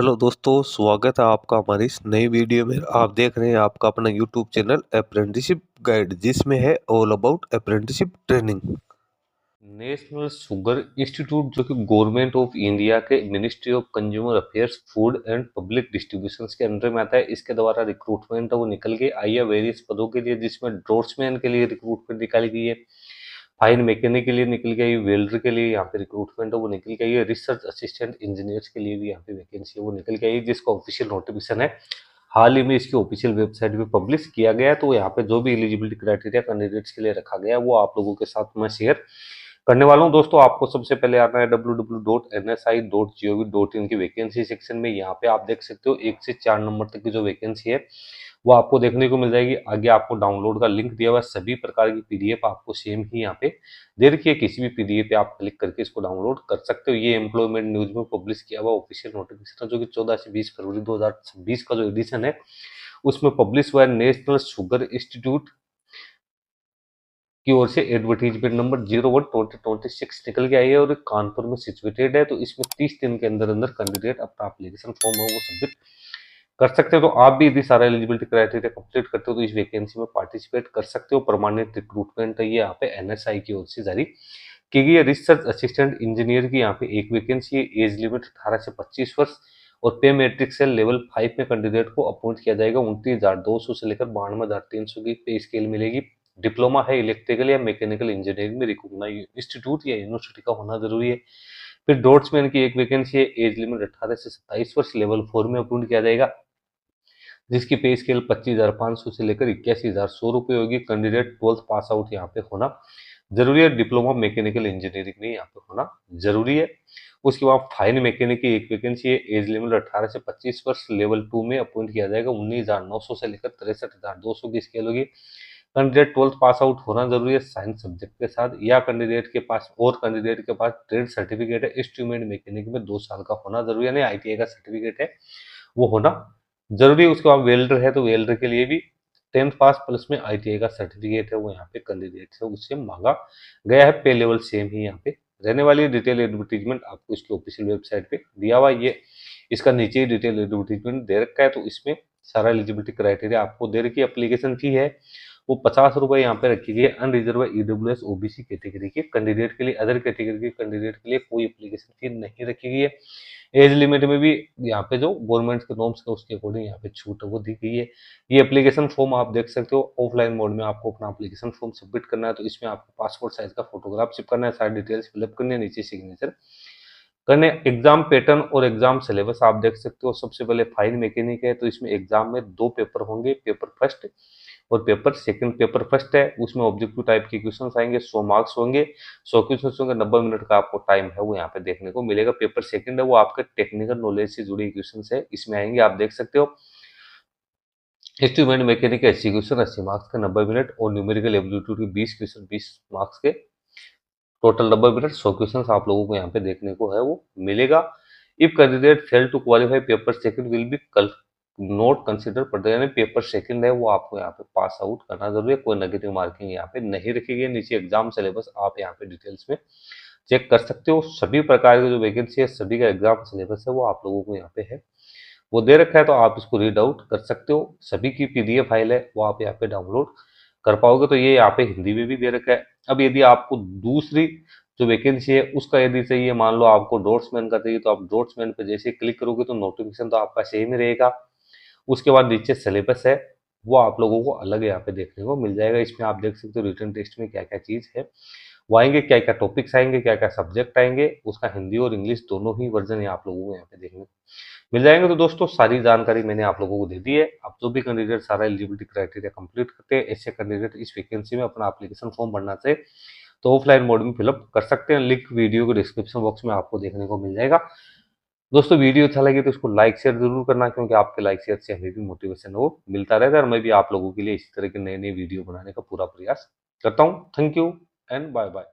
Hello दोस्तों, स्वागत है आपका हमारी इस नई वीडियो में। आप देख रहे हैं आपका अपना यूट्यूब चैनल अप्रेंटिसशिप गाइड, जिसमें है all about apprenticeship training. National sugar institute जो कि गवर्नमेंट ऑफ इंडिया के ministry of consumer affairs, food and public distribution के अंडर में आता है। इसके द्वारा रिक्रूटमेंट है वो निकल के आई है वेरियस पदों के लिए, जिसमें ड्रॉट्समैन के लिए रिक्रूटमेंट निकाली गई है, फाइन मैकेनिक के लिए निकल गई, वेल्डर के लिए यहाँ पे रिक्रूटमेंट है वो निकल गई है, रिसर्च असिस्टेंट इंजीनियर्स के लिए भी यहाँ पे वैकेंसी है वो निकल गई है, जिसका ऑफिशियल नोटिफिकेशन है हाल ही में इसकी ऑफिशियल वेबसाइट पे पब्लिश किया गया है। तो यहाँ पे जो भी एलिजिबिलिटी क्राइटेरिया कैंडिडेट्स के लिए रखा गया है वो आप लोगों के साथ मैं शेयर करने वाला हूँ। दोस्तों, आपको सबसे पहले आना है www.nsi.gov.in की वैकेंसी सेक्शन में। यहाँ पे आप देख सकते हो 1 से 4 नंबर तक की जो वैकेंसी है वो आपको देखने को मिल जाएगी। आगे आपको डाउनलोड का लिंक दिया हुआ है, सभी प्रकार की पीडीएफ आपको सेम ही यहाँ पे दे रखी है। किसी भी पीडीएफ पे आप क्लिक करके इसको डाउनलोड कर सकते हो। ये एम्प्लॉयमेंट न्यूज में पब्लिश किया हुआ ऑफिशियल नोटिफिकेशन जो कि 14 से 20 फरवरी 2026 का जो एडिशन है उसमें पब्लिश हुआ है। नेशनल शुगर इंस्टीट्यूट की ओर से एडवर्टीजमेंट नंबर 01/2026 निकल के आई है और कानपुर में सिचुएटेड है। तो इसमें 30 दिन के अंदर अंदर कैंडिडेट अपना एप्लीकेशन फॉर्म है वो सबमिट कर सकते हो। तो आप भी यदि सारा एलिजिबिलिटी क्राइटेरिया कंप्लीट करते हो तो इस वैकेंसी में पार्टिसिपेट कर सकते हो। परमानेंट रिक्रूटमेंट है ये यहाँ पे एनएसआई की ओर से जारी की गई है। रिसर्च असिस्टेंट इंजीनियर की यहाँ पे एक वैकेंसी है। एज लिमिट 18 से 25 वर्ष और पे मैट्रिक्स से लेवल 5 में कैंडिडेट को अपॉइंट किया जाएगा। 29,200 से लेकर 92,300 की पे स्केल मिलेगी। डिप्लोमा है इलेक्ट्रिकल या मैकेनिकल इंजीनियरिंग में रिकॉग्नाइज्ड इंस्टीट्यूट या यूनिवर्सिटी का होना जरूरी है। फिर डॉट्समैन की एक वैकेंसी है। एज लिमिट 18 से 27 वर्ष, लेवल 4 में अपॉइंट किया जाएगा, जिसकी पे स्केल 25,500 से लेकर 81,100 रुपये होगी। कैंडिडेट 12th पास आउट यहाँ पे होना जरूरी है। डिप्लोमा मैकेनिकल इंजीनियरिंग में यहाँ पे होना जरूरी है। उसके बाद फाइन मैकेनिक की एक वैकेंसी है। एज लिमिट 18 से 25 वर्ष, लेवल 2 में अपॉइंट किया जाएगा। 19,900 से लेकर 63,200 की स्केल होगी। कैंडिडेट 12th पास आउट होना जरूरी है साइंस सब्जेक्ट के साथ, या कैंडिडेट के पास ट्रेड सर्टिफिकेट है इंस्ट्रूमेंट मैकेनिक में 2 साल का होना जरूरी है, यानी आईटीआई का सर्टिफिकेट है वो होना जरूरी है। उसके बाद वेल्डर है तो वेल्डर के लिए भी 10th पास प्लस में आईटीआई का सर्टिफिकेट है वो यहाँ पे कैंडिडेट से उससे मांगा गया है। पे लेवल सेम ही यहाँ पे रहने वाली है। डिटेल एडवर्टीजमेंट आपको इसकी ऑफिशियल वेबसाइट पे दिया हुआ है। ये इसका नीचे ही डिटेल एडवर्टीजमेंट दे रखा है, तो इसमें सारा एलिजिबिलिटी क्राइटेरिया आपको दे रखी है। एप्लीकेशन फी है वो 50 रुपए यहाँ पे रखी गई है। अनरिजर्व ईडब्ल्यूएस ओबीसी कैटेगरी के कैंडिडेट के लिए, अदर कैटेगरी के कैंडिडेट के लिए कोई एप्लीकेशन फी नहीं रखी गई है। एज लिमिट में भी यहाँ पे जो गवर्नमेंट के नॉर्म्स है उसके अकॉर्डिंग यहाँ पे छूट है वो दी गई है। ये एप्लीकेशन फॉर्म आप देख सकते हो। ऑफलाइन मोड में आपको अपना एप्लीकेशन फॉर्म सबमिट करना है, तो इसमें आपको पासपोर्ट साइज का फोटोग्राफ चिपकाना है, सारी डिटेल्स फिलअप करनी है, नीचे सिग्नेचर करने। एग्जाम पैटर्न और एग्जाम सिलेबस आप देख सकते हो। सबसे पहले फाइन मैकेनिक है तो इसमें एग्जाम में 2 पेपर होंगे, पेपर फर्स्ट और पेपर सेकंड। पेपर फर्स्ट है उसमें ऑब्जेक्टिव टाइप के क्वेश्चंस आएंगे, 100 मार्क्स होंगे, 100 क्वेश्चंस होंगे, 90 मिनट का आपको टाइम है वो यहाँ पे देखने को मिलेगा। पेपर सेकंड है वो आपके टेक्निकल नॉलेज से जुड़े क्वेश्चंस है इसमें आएंगे, आप देख सकते हो। इंस्ट्रूमेंट मैकेनिक एग्जीक्यूशन 80 मार्क्स के 90 मिनट और न्यूमेरिकल एबिलिटी के 20 क्वेश्चन 20 मार्क्स के, टोटल 90 मिनट, 100 क्वेश्चंस आप लोगों को यहाँ पे देखने को है वो मिलेगा। If candidate fail to qualify paper second will be कल नोट कंसिडर पड़ता है, यानी पेपर सेकंड है वो आपको यहाँ पे पास आउट करना जरूरी है। कोई नेगेटिव मार्किंग यहाँ पे नहीं रखी गई। नीचे एग्जाम सिलेबस आप यहाँ पे डिटेल्स में चेक कर सकते हो। सभी प्रकार की जो वैकेंसी है सभी का एग्जाम सिलेबस है वो आप लोगों को यहाँ पे है वो दे रखा है, तो आप इसको रीड आउट कर सकते हो। सभी की पीडीएफ फाइल है वो आप यहाँ पे डाउनलोड कर पाओगे। तो ये यहाँ पे हिंदी में भी दे रखा है। अब यदि आपको दूसरी जो वैकेंसी है उसका यदि चाहिए, मान लो आपको डॉट्समैन का चाहिए, तो आप डॉट्समैन पे जैसे क्लिक करोगे तो नोटिफिकेशन तो आपका सेम ही रहेगा। उसके बाद नीचे सिलेबस है वो आप लोगों को अलग यहाँ पे देखने को मिल जाएगा। इसमें आप देख सकते हो रिटन टेस्ट में क्या क्या चीज है वो आएंगे, क्या क्या टॉपिक्स आएंगे, क्या क्या सब्जेक्ट आएंगे, उसका हिंदी और इंग्लिश दोनों ही वर्जन आप लोगों को यहाँ पे देखने को मिल जाएंगे। तो दोस्तों सारी जानकारी मैंने आप लोगों को दे दी है। अब जो भी कैंडिडेट सारा एलिजिबिलिटी क्राइटेरिया कंप्लीट करते हैं, ऐसे कैंडिडेट इस वैकेंसी में अपना एप्लीकेशन फॉर्म भरना चाहिए तो ऑफलाइन मोड में फिलअप कर सकते हैं। लिंक वीडियो के डिस्क्रिप्शन बॉक्स में आपको देखने को मिल जाएगा। दोस्तों वीडियो अच्छा लगे तो इसको लाइक शेयर जरूर करना, क्योंकि आपके लाइक शेयर से हमें भी मोटिवेशन वो मिलता रहता है और मैं भी आप लोगों के लिए इसी तरह के नए नए वीडियो बनाने का पूरा प्रयास करता हूँ। Thank you and bye bye.